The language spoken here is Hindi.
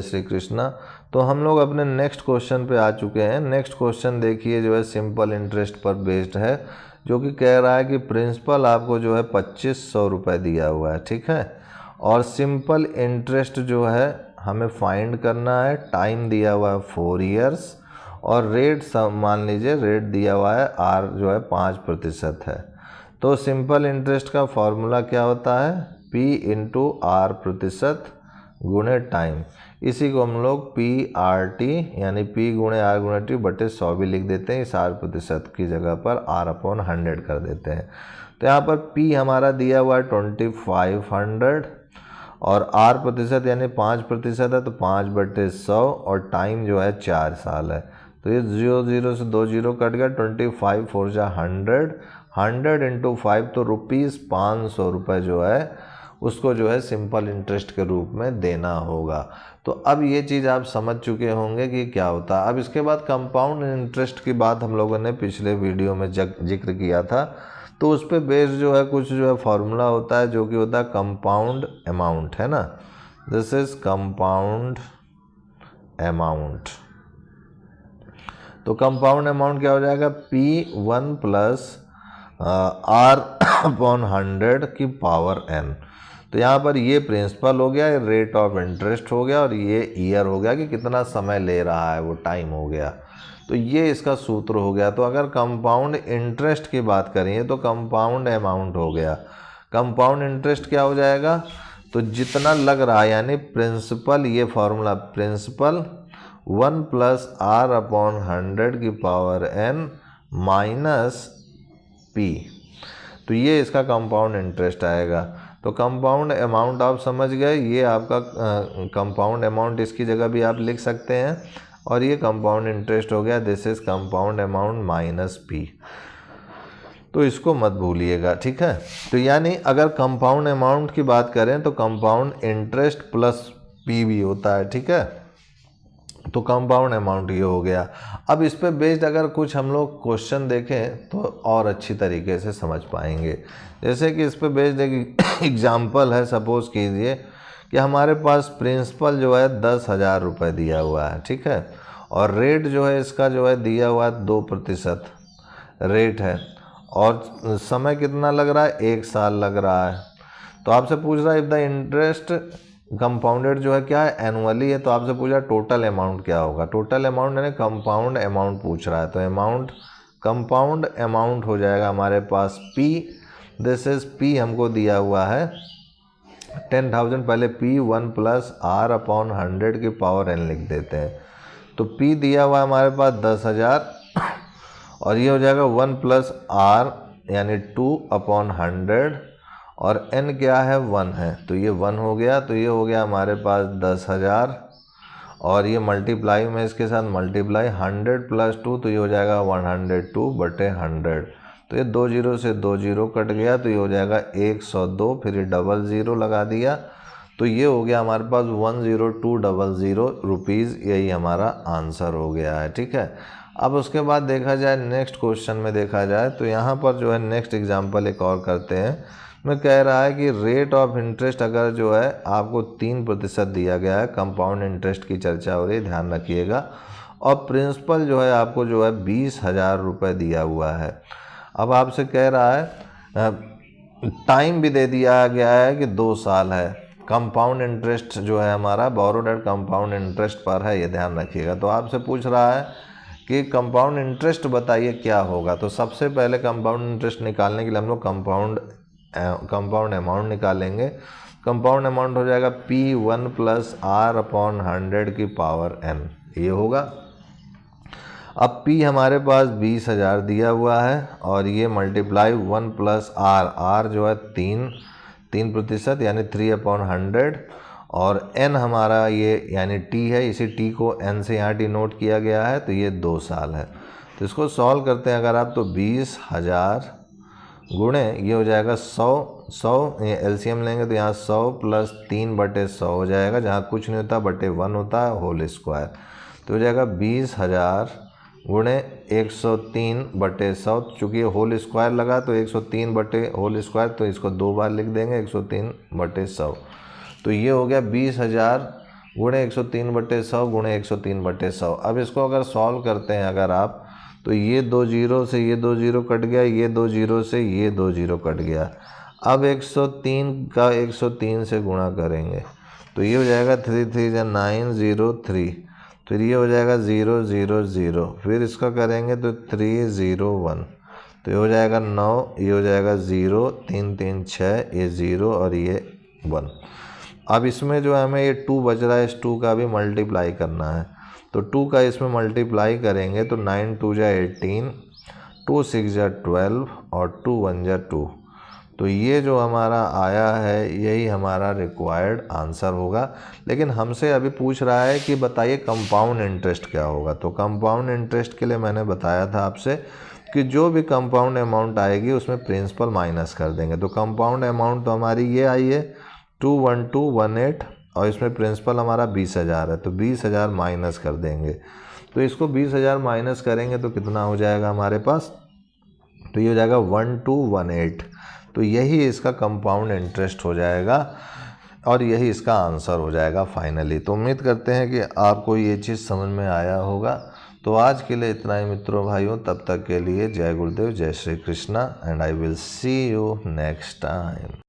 जय श्री कृष्णा। तो हम लोग अपने नेक्स्ट क्वेश्चन पे आ चुके हैं। नेक्स्ट क्वेश्चन देखिए जो है सिंपल इंटरेस्ट पर बेस्ड है, जो कि कह रहा है कि प्रिंसिपल आपको जो है 2500 रुपये दिया हुआ है, ठीक है। और सिंपल इंटरेस्ट जो है हमें फाइंड करना है। टाइम दिया हुआ है 4 ईयर्स और रेट मान लीजिए रेट दिया हुआ है R जो है 5% है। तो सिंपल इंटरेस्ट का फॉर्मूला क्या होता है? P इंटू R प्रतिशत गुणे टाइम। इसी को हम लोग PRT यानी P गुणे R गुणे T बटे 100 भी लिख देते हैं। इस R% की जगह पर R/100 कर देते हैं। तो यहाँ पर P हमारा दिया हुआ है 2500 और R% यानी 5% है तो 5/100 और टाइम जो है 4 साल है। तो ये 0 से 2 0 कट गया। 25 4 जा 100 इंटू 5 तो ₹500 रुपये जो है उसको जो है सिंपल इंटरेस्ट के रूप में देना होगा। तो अब ये चीज़ आप समझ चुके होंगे कि क्या होता है। अब इसके बाद कंपाउंड इंटरेस्ट की बात हम लोगों ने पिछले वीडियो में जिक्र किया था। तो उस पर बेस्ड जो है कुछ जो है फॉर्मूला होता है जो कि होता है कंपाउंड अमाउंट, है ना। This is compound amount. तो कंपाउंड अमाउंट क्या हो जाएगा? P1 प्लस R/100 की पावर n। तो यहाँ पर ये प्रिंसिपल हो गया, ये रेट ऑफ इंटरेस्ट हो गया और ये ईयर हो गया कि कितना समय ले रहा है, वो टाइम हो गया। तो ये इसका सूत्र हो गया। तो अगर कंपाउंड इंटरेस्ट की बात करें तो कंपाउंड अमाउंट हो गया। कंपाउंड इंटरेस्ट क्या हो जाएगा? तो जितना लग रहा है यानी प्रिंसिपल, ये फॉर्मूला प्रिंसिपल 1 प्लस R/100 की पावर n माइनस P। तो ये इसका कंपाउंड इंटरेस्ट आएगा। तो कंपाउंड अमाउंट आप समझ गए, ये आपका कंपाउंड अमाउंट इसकी जगह भी आप लिख सकते हैं। और ये कंपाउंड इंटरेस्ट हो गया, this is compound amount minus P। तो इसको मत भूलिएगा, ठीक है। तो यानी अगर कंपाउंड अमाउंट की बात करें तो कंपाउंड इंटरेस्ट प्लस P भी होता है, ठीक है। तो कंपाउंड अमाउंट ये हो गया। अब इस पे बेस्ड अगर कुछ हम लोग क्वेश्चन देखें तो और अच्छी तरीके से समझ पाएंगे। जैसे कि इस पे बेस्ड एक एग्जांपल है। सपोज़ कीजिए कि हमारे पास प्रिंसिपल जो है 10,000 रुपये दिया हुआ है, ठीक है। और रेट जो है इसका जो है दिया हुआ है 2% रेट है और समय कितना लग रहा है? 1 साल लग रहा है। तो आपसे पूछ रहा है इफ द इंटरेस्ट कंपाउंडेड जो है क्या है? एनुअली है। तो आपसे पूछा टोटल अमाउंट क्या होगा? टोटल अमाउंट यानी कंपाउंड अमाउंट पूछ रहा है। तो अमाउंट कंपाउंड अमाउंट हो जाएगा हमारे पास P। दिस इज P हमको दिया हुआ है 10,000। पहले P1 प्लस R/100 की पावर n लिख देते हैं। तो P दिया हुआ है हमारे पास 10,000 और ये हो जाएगा 1 प्लस R यानी 2/100 और n क्या है? 1 है। तो ये 1 हो गया। तो ये हो गया हमारे पास 10,000 और ये मल्टीप्लाई में इसके साथ मल्टीप्लाई 100 प्लस 2 तो ये हो जाएगा 102/100। तो ये 2 0 से 2 0 कट गया तो ये हो जाएगा 102। फिर ये 00 लगा दिया तो ये हो गया हमारे पास 10200 रुपीज़। यही हमारा आंसर हो गया है, ठीक है। अब उसके बाद देखा जाए नेक्स्ट क्वेश्चन में देखा जाए तो यहाँ पर जो है नेक्स्ट एग्जांपल एक और करते हैं। मैं कह रहा है कि रेट ऑफ इंटरेस्ट अगर जो है आपको 3% दिया गया है, कंपाउंड इंटरेस्ट की चर्चा हो रही है, ध्यान रखिएगा। और प्रिंसिपल जो है आपको जो है 20,000 रुपये दिया हुआ है। अब आपसे कह रहा है टाइम भी दे दिया गया है कि 2 साल है। कंपाउंड इंटरेस्ट जो है हमारा बोरोड एट कंपाउंड इंटरेस्ट पर है, ये ध्यान रखिएगा। तो आपसे पूछ रहा है कि कंपाउंड इंटरेस्ट बताइए क्या होगा। तो सबसे पहले कंपाउंड इंटरेस्ट निकालने के लिए हम लोग कंपाउंड अमाउंट निकालेंगे। कंपाउंड अमाउंट हो जाएगा P1 प्लस R/100 की पावर n, ये होगा। अब P हमारे पास 20,000 दिया हुआ है और ये मल्टीप्लाई 1 प्लस R जो है 3% यानी 3/100 और n हमारा ये यानी T है, इसी T को n से यहाँ डिनोट किया गया है। तो ये 2 साल है। तो इसको सॉल्व करते हैं अगर आप तो 20,000 गुणे ये हो जाएगा 100 ये एलसीएम लेंगे तो यहाँ 100 प्लस 3/100 हो जाएगा, जहाँ कुछ नहीं होता बटे 1 होता है होल स्क्वायर। तो हो जाएगा 20,000 गुणे 103/100। चूँकि ये होल स्क्वायर लगा तो 103 बटे होल स्क्वायर, तो इसको 2 बार लिख देंगे 103/100। तो ये हो गया 20,000 गुणे 103/100 गुणे 103/100। अब इसको अगर सॉल्व करते हैं अगर आप, तो ये 2 जीरो से ये 2 जीरो कट गया, ये 2 जीरो से ये 2 जीरो कट गया। अब 103 का 103 से गुणा करेंगे तो ये हो जाएगा 3 3 जा 9 0 3, फिर ये हो जाएगा 0 0 0, फिर इसका करेंगे तो 3 0 1, तो ये हो जाएगा 9, ये हो जाएगा 0 3 3 6, ये 0 और ये 1। अब इसमें जो हमें ये 2 बच रहा है, इस 2 का भी मल्टीप्लाई करना है, तो 2 का इसमें मल्टीप्लाई करेंगे तो 9 2 जा 18, 2 6 जा 12 और 2 1 जा 2। तो ये जो हमारा आया है यही हमारा रिक्वायर्ड आंसर होगा। लेकिन हमसे अभी पूछ रहा है कि बताइए कंपाउंड इंटरेस्ट क्या होगा। तो कंपाउंड इंटरेस्ट के लिए मैंने बताया था आपसे कि जो भी कंपाउंड अमाउंट आएगी उसमें प्रिंसिपल माइनस कर देंगे। तो कंपाउंड अमाउंट तो हमारी ये आई है 21218 और इसमें प्रिंसिपल हमारा 20,000 है, तो 20,000 माइनस कर देंगे। तो इसको 20,000 माइनस करेंगे तो कितना हो जाएगा हमारे पास, तो ये हो जाएगा 1218। तो यही इसका कंपाउंड इंटरेस्ट हो जाएगा और यही इसका आंसर हो जाएगा फाइनली। तो उम्मीद करते हैं कि आपको ये चीज़ समझ में आया होगा। तो आज के लिए इतना ही मित्रों भाइयों, तब तक के लिए जय गुरुदेव, जय Shri Krishna, and I will see you next time.